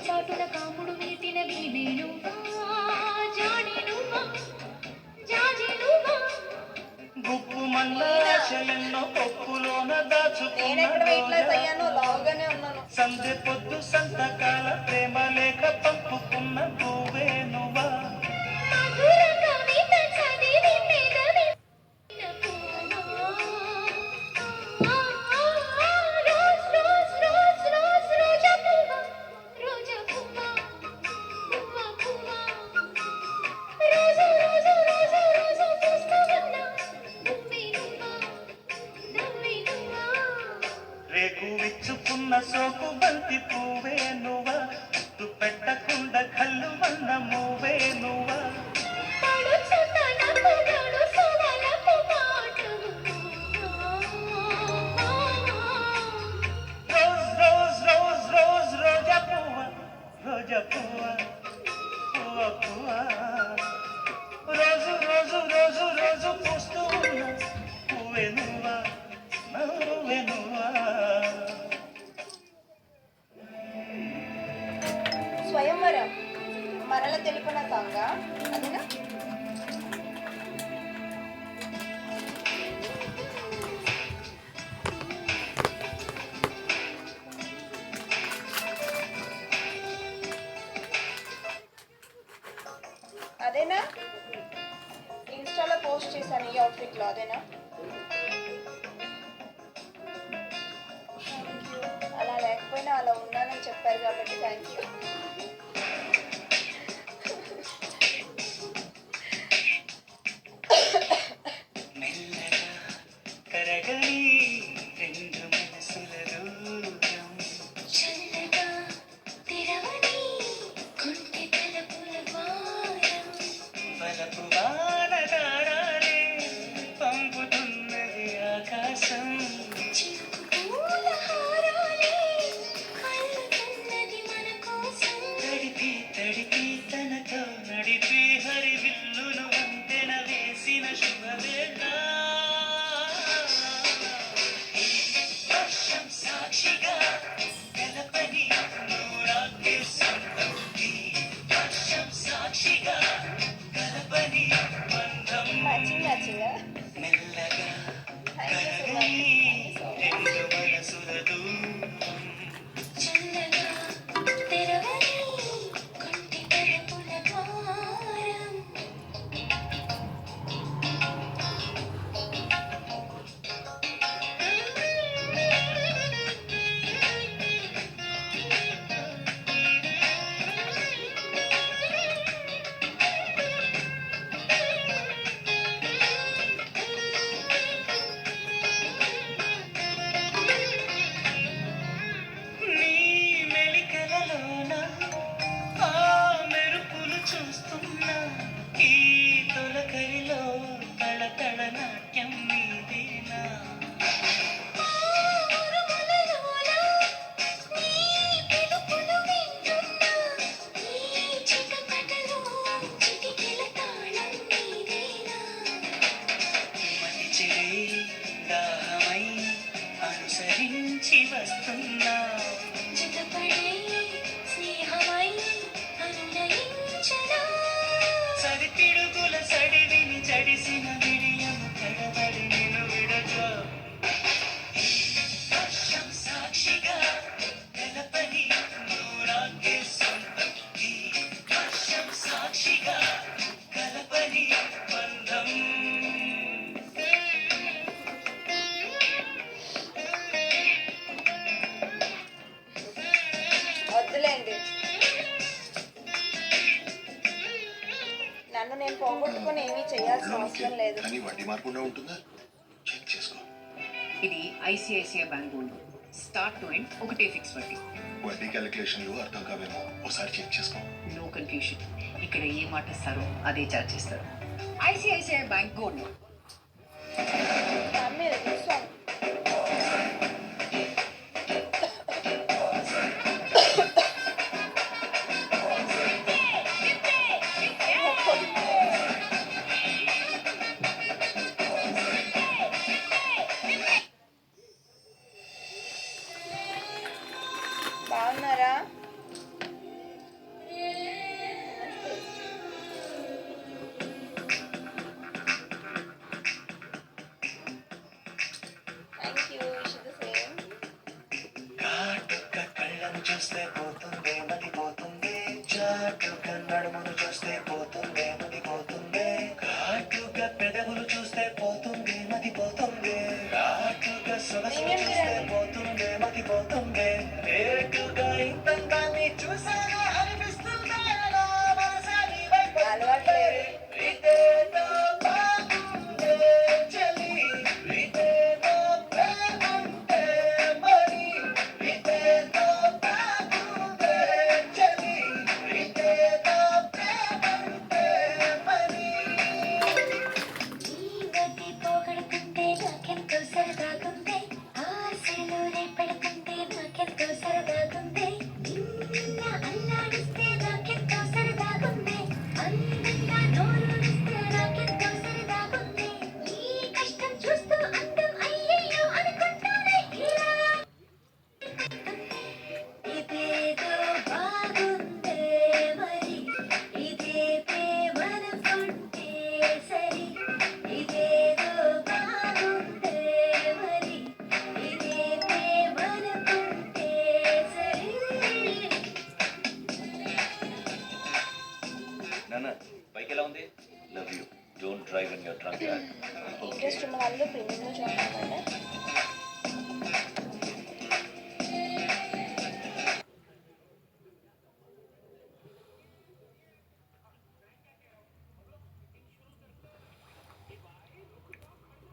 చాటున కాముడు మీటిన గుప్పు మల్లాశలెన్నో పప్పులోన దాచుకున్నాను సంధ్య పొద్దు సంతకాల ప్రేమ లేఖ పంపుకున్న నువ్వే నువ్వా రేకు విచ్చుకున్న సోకు బంతి పువ్వే నువ్వా గుర్తు పెట్టకుండా కళ్ళు వన్న మూవే నువ్వా రోజ్ రోజ్ రోజ్ రోజ్ రోజా పువ్వా రోజా పువ్వా పువ్వ పువ్వా రోజు రోజు రోజు రోజు పూస్తూ ఉన్న పువ్వే నువ్వా నువ్వే నువ్వా. స్వయంవరం మరల తెలుపున సాంగా అదేనా? అదేనా? ఇన్స్టాలో పోస్ట్ చేశాను ఈ అవుట్ఫిట్లో అదేనా? అలా లేకపోయినా అలా ఉన్నానని చెప్పారు కాబట్టి థ్యాంక్ యూ. నన్ను నేను పోగొట్టుకొని ఏమీ చేయాల్సిన అవసరం లేదు. కానీ వడ్డీ మార్పునే ఉంటుందా? చెక్ చేసుకో. ఇది ICICI bank gold. Start to end ఒకటే ఫిక్స్ వడ్డీ. వడ్డీ క్యాలిక్యులేషన్లు అర్థం కావేమో, ఒకసారి చెక్ చేసుకో. No confusion. ఇక్కడ ఏ మాట ఇస్తారో అదే చార్జ్ చేస్తారు. ICICI bank gold. సొగసు Premium చూస్తే biryani. పోతుందే మతిపోతుందే లేటుగా ఇంతందాన్ని చూసానా అనిపిస్తుందే నా మనసాని వైపు అలవాట్లేదు. ఇదేదో బాగుందే చలి ఇదేదో ప్రేమంటే మరి ఇదేదో బాగుందే చలి ఇదేదో ప్రేమంటే మరి ఈ గది పోగొడుతుంటే నాకెంతో సరదాగుంది ఆశలు రేపెడుతుంటే నాకెంతో సరదాగుంది నిన్న అల్లాడిస్తే నాకెంతో సరదాగుంది అందంగా నోరుడిస్తే నాకెంతో సరదాగుంది ఈ కష్టం చూస్తూ అందం అయ్యయ్యో అనుకుంటానే ఇలా ఇదేదో బాగుందే మరి ఇదే ప్రేమనుకుంటే సరి ఇదేదో బాగుందే మరి ఇదే ప్రేమనుకుంటే సరి నాన్న బైక్ ఎలా ఉంది? Love you. Don't drive in your trunk. Interest ఉన్న వాళ్ళు ప్రీమియంలో జాయిన్ అవ్వండి.